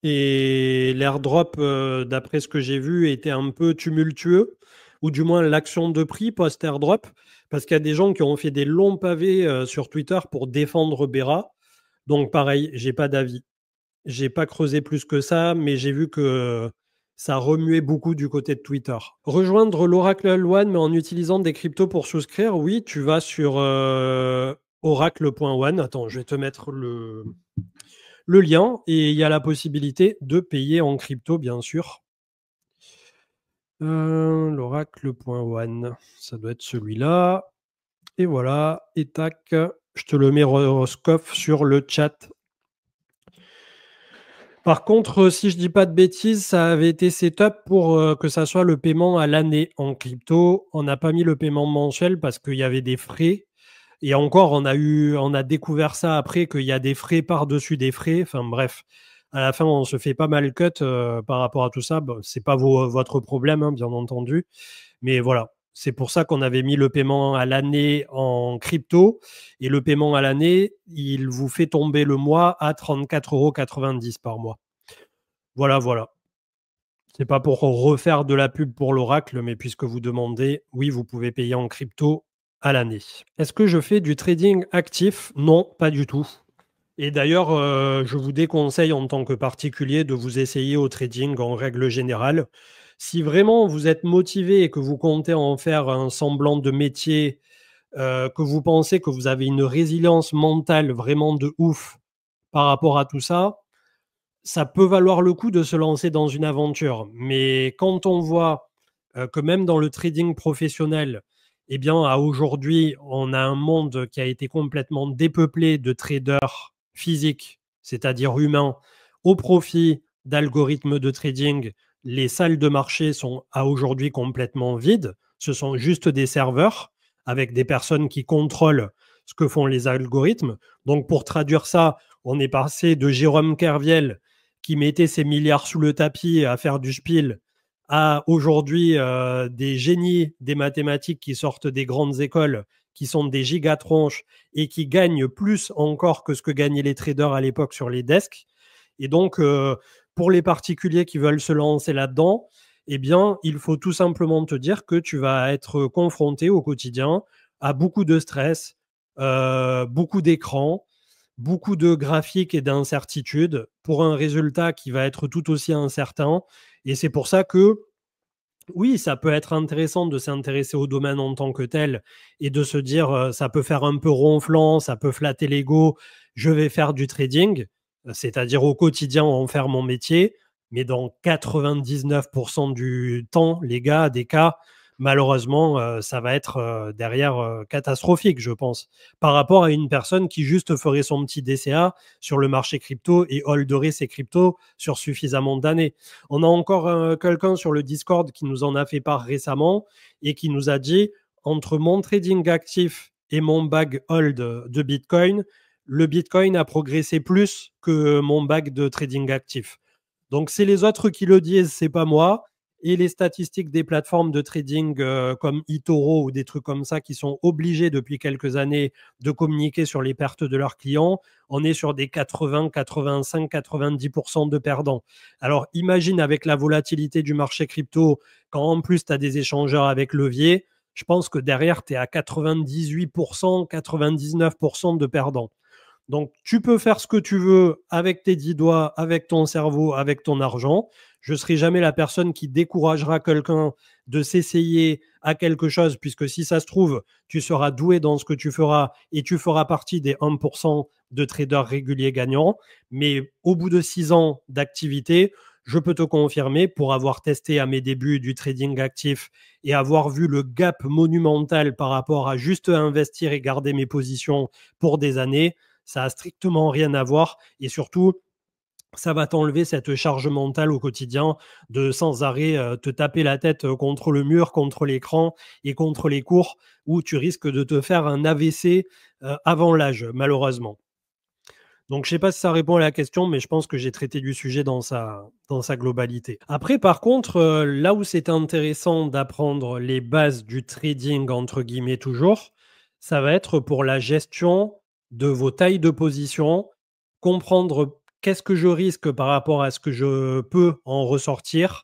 Et l'airdrop, d'après ce que j'ai vu, était un peu tumultueux, ou du moins l'action de prix post-airdrop, parce qu'il y a des gens qui ont fait des longs pavés sur Twitter pour défendre Bera. Donc pareil, j'ai pas d'avis. J'ai pas creusé plus que ça, mais j'ai vu que ça remuait beaucoup du côté de Twitter. Rejoindre l'Oracle One, mais en utilisant des cryptos pour souscrire, oui, tu vas sur oracle.one. Attends, je vais te mettre le lien et il y a la possibilité de payer en crypto, bien sûr. L'oracle.one, ça doit être celui-là. Et voilà, et tac, je te le mets Roscoff sur le chat. Par contre, si je dis pas de bêtises, ça avait été setup pour que ça soit le paiement à l'année en crypto. On n'a pas mis le paiement mensuel parce qu'il y avait des frais. Et encore, on a découvert ça après qu'il y a des frais par-dessus des frais. Enfin bref, à la fin, on se fait pas mal cut par rapport à tout ça. Bon, c'est pas votre problème, hein, bien entendu. Mais voilà, c'est pour ça qu'on avait mis le paiement à l'année en crypto. Et le paiement à l'année, il vous fait tomber le mois à 34,90 € par mois. Voilà, voilà. C'est pas pour refaire de la pub pour l'Oracle, mais puisque vous demandez, oui, vous pouvez payer en crypto à l'année. Est-ce que je fais du trading actif? Non, pas du tout. Et d'ailleurs, je vous déconseille en tant que particulier de vous essayer au trading en règle générale. Si vraiment vous êtes motivé et que vous comptez en faire un semblant de métier, que vous pensez que vous avez une résilience mentale vraiment de ouf par rapport à tout ça, ça peut valoir le coup de se lancer dans une aventure. Mais quand on voit que même dans le trading professionnel, eh bien, à aujourd'hui, on a un monde qui a été complètement dépeuplé de traders physiques, c'est-à-dire humains, au profit d'algorithmes de trading. Les salles de marché sont à aujourd'hui complètement vides. Ce sont juste des serveurs avec des personnes qui contrôlent ce que font les algorithmes. Donc, pour traduire ça, on est passé de Jérôme Kerviel qui mettait ses milliards sous le tapis à faire du spiel, à aujourd'hui des génies des mathématiques qui sortent des grandes écoles, qui sont des gigatronches et qui gagnent plus encore que ce que gagnaient les traders à l'époque sur les desks. Et donc, pour les particuliers qui veulent se lancer là-dedans, eh bien, il faut tout simplement te dire que tu vas être confronté au quotidien à beaucoup de stress, beaucoup d'écrans, beaucoup de graphiques et d'incertitudes pour un résultat qui va être tout aussi incertain. Et c'est pour ça que, oui, ça peut être intéressant de s'intéresser au domaine en tant que tel et de se dire, ça peut faire un peu ronflant, ça peut flatter l'ego, je vais faire du trading, c'est-à-dire au quotidien en faire mon métier. Mais dans 99% du temps, les gars, des cas, malheureusement, ça va être derrière catastrophique, je pense, par rapport à une personne qui juste ferait son petit DCA sur le marché crypto et holderait ses cryptos sur suffisamment d'années. On a encore quelqu'un sur le Discord qui nous en a fait part récemment et qui nous a dit, entre mon trading actif et mon bag hold de Bitcoin, le Bitcoin a progressé plus que mon bag de trading actif. Donc, c'est les autres qui le disent, c'est pas moi. Et les statistiques des plateformes de trading comme eToro ou des trucs comme ça qui sont obligés depuis quelques années de communiquer sur les pertes de leurs clients, on est sur des 80, 85, 90% de perdants. Alors, imagine avec la volatilité du marché crypto, quand en plus tu as des échangeurs avec levier, je pense que derrière, tu es à 98%, 99% de perdants. Donc, tu peux faire ce que tu veux avec tes 10 doigts, avec ton cerveau, avec ton argent. Je ne serai jamais la personne qui découragera quelqu'un de s'essayer à quelque chose, puisque si ça se trouve, tu seras doué dans ce que tu feras et tu feras partie des 1% de traders réguliers gagnants. Mais au bout de 6 ans d'activité, je peux te confirmer, pour avoir testé à mes débuts du trading actif et avoir vu le gap monumental par rapport à juste investir et garder mes positions pour des années, ça a strictement rien à voir. Et surtout, ça va t'enlever cette charge mentale au quotidien de sans arrêt te taper la tête contre le mur, contre l'écran et contre les cours, où tu risques de te faire un AVC avant l'âge, malheureusement. Donc, je ne sais pas si ça répond à la question, mais je pense que j'ai traité du sujet dans sa globalité. Après, par contre, là où c'est intéressant d'apprendre les bases du trading, entre guillemets toujours, ça va être pour la gestion de vos tailles de position, comprendre qu'est-ce que je risque par rapport à ce que je peux en ressortir.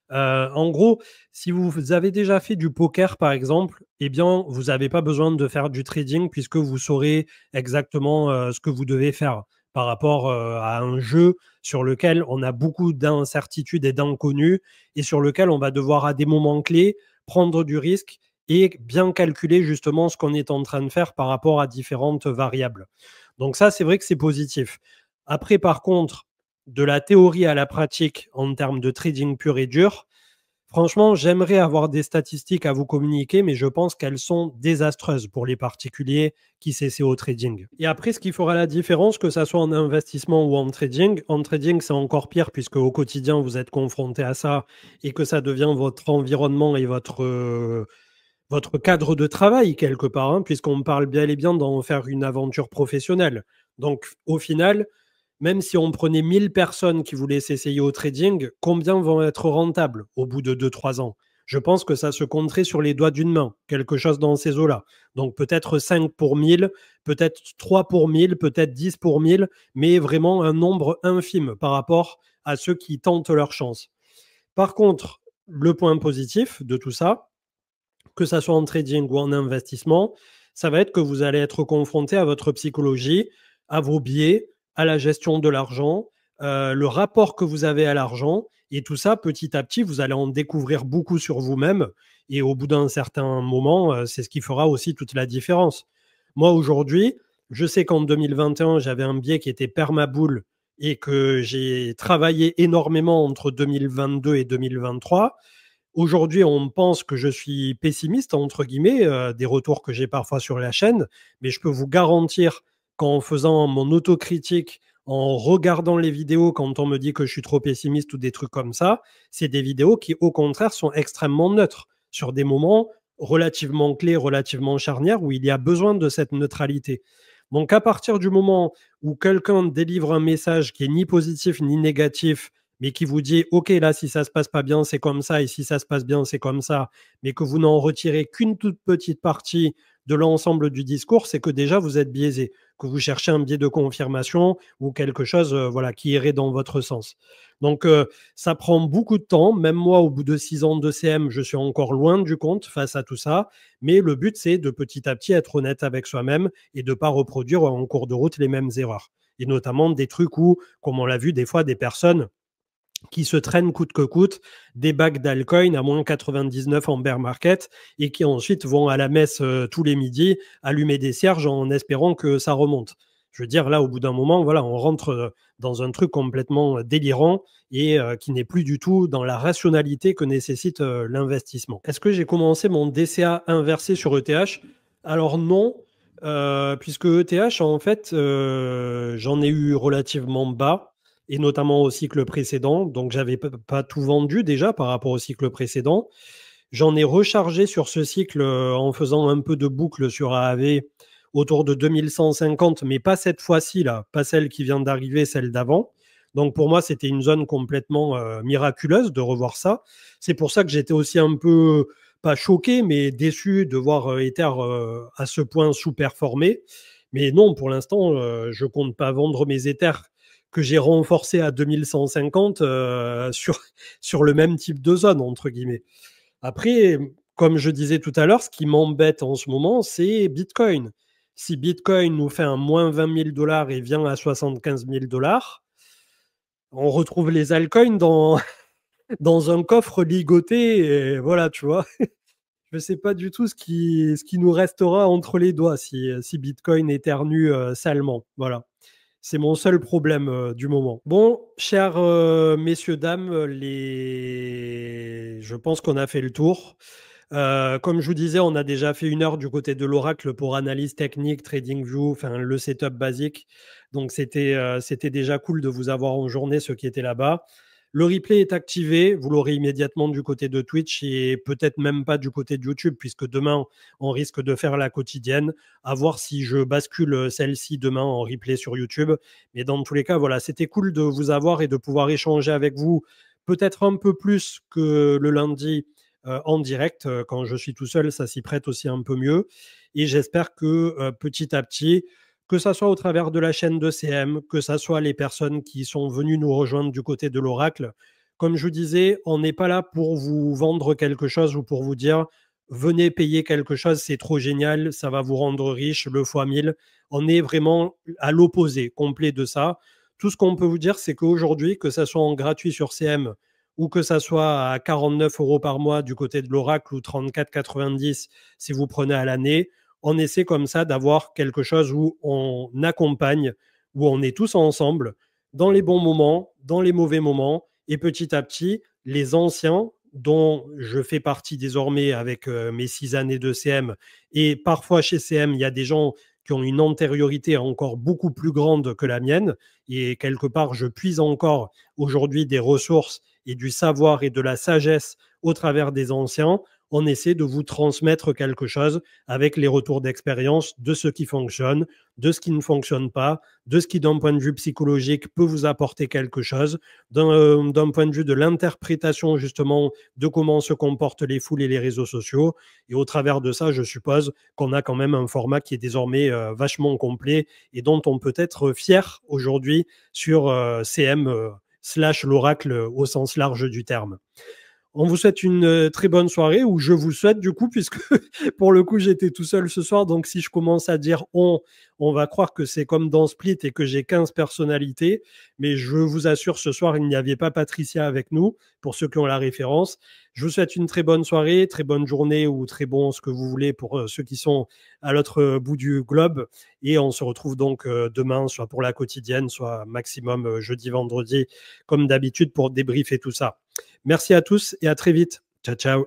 En gros, si vous avez déjà fait du poker, par exemple, eh bien, vous n'avez pas besoin de faire du trading puisque vous saurez exactement ce que vous devez faire par rapport à un jeu sur lequel on a beaucoup d'incertitudes et d'inconnus et sur lequel on va devoir, à des moments clés, prendre du risque et bien calculer justement ce qu'on est en train de faire par rapport à différentes variables. Donc ça, c'est vrai que c'est positif. Après, par contre, de la théorie à la pratique en termes de trading pur et dur, franchement, j'aimerais avoir des statistiques à vous communiquer, mais je pense qu'elles sont désastreuses pour les particuliers qui s'essaient au trading. Et après, ce qui fera la différence, que ça soit en investissement ou en trading, c'est encore pire puisque au quotidien, vous êtes confronté à ça et que ça devient votre environnement et votre cadre de travail quelque part, hein, puisqu'on parle bien et bien d'en faire une aventure professionnelle. Donc, au final, même si on prenait 1000 personnes qui voulaient s'essayer au trading, combien vont être rentables au bout de 2-3 ans? Je pense que ça se compterait sur les doigts d'une main, quelque chose dans ces eaux-là. Donc peut-être 5 pour 1000, peut-être 3 pour 1000, peut-être 10 pour 1000, mais vraiment un nombre infime par rapport à ceux qui tentent leur chance. Par contre, le point positif de tout ça, que ça soit en trading ou en investissement, ça va être que vous allez être confronté à votre psychologie, à vos biais, à la gestion de l'argent, le rapport que vous avez à l'argent. Et tout ça, petit à petit, vous allez en découvrir beaucoup sur vous-même. Et au bout d'un certain moment, c'est ce qui fera aussi toute la différence. Moi, aujourd'hui, je sais qu'en 2021, j'avais un biais qui était permaboule et que j'ai travaillé énormément entre 2022 et 2023. Aujourd'hui, on pense que je suis pessimiste, entre guillemets, des retours que j'ai parfois sur la chaîne, mais je peux vous garantir qu'en faisant mon autocritique, en regardant les vidéos quand on me dit que je suis trop pessimiste ou des trucs comme ça, c'est des vidéos qui, au contraire, sont extrêmement neutres sur des moments relativement clés, relativement charnières, où il y a besoin de cette neutralité. Donc, à partir du moment où quelqu'un délivre un message qui est ni positif ni négatif, mais qui vous dit, OK, là, si ça se passe pas bien, c'est comme ça, et si ça se passe bien, c'est comme ça, mais que vous n'en retirez qu'une toute petite partie de l'ensemble du discours, c'est que déjà, vous êtes biaisé, que vous cherchez un biais de confirmation ou quelque chose voilà, qui irait dans votre sens. Donc, ça prend beaucoup de temps. Même moi, au bout de 6 ans de CM, je suis encore loin du compte face à tout ça. Mais le but, c'est de petit à petit être honnête avec soi-même et de ne pas reproduire en cours de route les mêmes erreurs. Et notamment des trucs où, comme on l'a vu, des fois, des personnes qui se traînent coûte que coûte des bacs d'alcoin à moins 99 en bear market et qui ensuite vont à la messe tous les midis allumer des cierges en espérant que ça remonte. Je veux dire, là, au bout d'un moment, voilà, on rentre dans un truc complètement délirant et qui n'est plus du tout dans la rationalité que nécessite l'investissement. Est-ce que j'ai commencé mon DCA inversé sur ETH? Alors non, puisque ETH, en fait, j'en ai eu relativement bas et notamment au cycle précédent. Donc, j'avais pas tout vendu déjà par rapport au cycle précédent. J'en ai rechargé sur ce cycle en faisant un peu de boucle sur AAV autour de 2150, mais pas cette fois-ci, là, pas celle qui vient d'arriver, celle d'avant. Donc, pour moi, c'était une zone complètement miraculeuse de revoir ça. C'est pour ça que j'étais aussi un peu, pas choqué, mais déçu de voir Ether à ce point sous-performé. Mais non, pour l'instant, je compte pas vendre mes Ethers que j'ai renforcé à 2150 sur le même type de zone, entre guillemets. Après, comme je disais tout à l'heure, ce qui m'embête en ce moment, c'est Bitcoin. Si Bitcoin nous fait un moins 20 000 dollars et vient à 75 000 dollars, on retrouve les altcoins dans un coffre ligoté. Et voilà, tu vois. Je ne sais pas du tout ce qui nous restera entre les doigts si Bitcoin éternue salement. Voilà. C'est mon seul problème du moment. Bon, chers messieurs, dames, je pense qu'on a fait le tour. Comme je vous disais, on a déjà fait 1 heure du côté de l'Oracle pour analyse technique, TradingView, enfin le setup basique. Donc c'était déjà cool de vous avoir en journée, ceux qui étaient là-bas. Le replay est activé, vous l'aurez immédiatement du côté de Twitch et peut-être même pas du côté de YouTube, puisque demain, on risque de faire la quotidienne, à voir si je bascule celle-ci demain en replay sur YouTube. Mais dans tous les cas, voilà, c'était cool de vous avoir et de pouvoir échanger avec vous, peut-être un peu plus que le lundi en direct. Quand je suis tout seul, ça s'y prête aussi un peu mieux. Et j'espère que petit à petit, que ça soit au travers de la chaîne de CM, que ça soit les personnes qui sont venues nous rejoindre du côté de l'Oracle. Comme je vous disais, on n'est pas là pour vous vendre quelque chose ou pour vous dire venez payer quelque chose, c'est trop génial, ça va vous rendre riche, le fois 1000. On est vraiment à l'opposé complet de ça. Tout ce qu'on peut vous dire, c'est qu'aujourd'hui, que ça soit en gratuit sur CM ou que ça soit à 49 € par mois du côté de l'Oracle ou 34,90 si vous prenez à l'année, on essaie comme ça d'avoir quelque chose où on accompagne, où on est tous ensemble, dans les bons moments, dans les mauvais moments, et petit à petit, les anciens, dont je fais partie désormais avec mes 6 années de CM, et parfois chez CM, il y a des gens qui ont une antériorité encore beaucoup plus grande que la mienne, et quelque part, je puise encore aujourd'hui des ressources et du savoir et de la sagesse au travers des anciens. On essaie de vous transmettre quelque chose avec les retours d'expérience de ce qui fonctionne, de ce qui ne fonctionne pas, de ce qui, d'un point de vue psychologique, peut vous apporter quelque chose, d'un point de vue de l'interprétation, justement, de comment se comportent les foules et les réseaux sociaux. Et au travers de ça, je suppose qu'on a quand même un format qui est désormais vachement complet et dont on peut être fier aujourd'hui sur CM / l'Oracle au sens large du terme. On vous souhaite une très bonne soirée, ou je vous souhaite du coup, puisque pour le coup j'étais tout seul ce soir, donc si je commence à dire on va croire que c'est comme dans Split et que j'ai 15 personnalités, mais je vous assure, ce soir il n'y avait pas Patricia avec nous, pour ceux qui ont la référence. Je vous souhaite une très bonne soirée, très bonne journée ou très bon ce que vous voulez pour ceux qui sont à l'autre bout du globe, et on se retrouve donc demain, soit pour la quotidienne, soit maximum jeudi, vendredi, comme d'habitude pour débriefer tout ça. Merci à tous et à très vite. Ciao, ciao.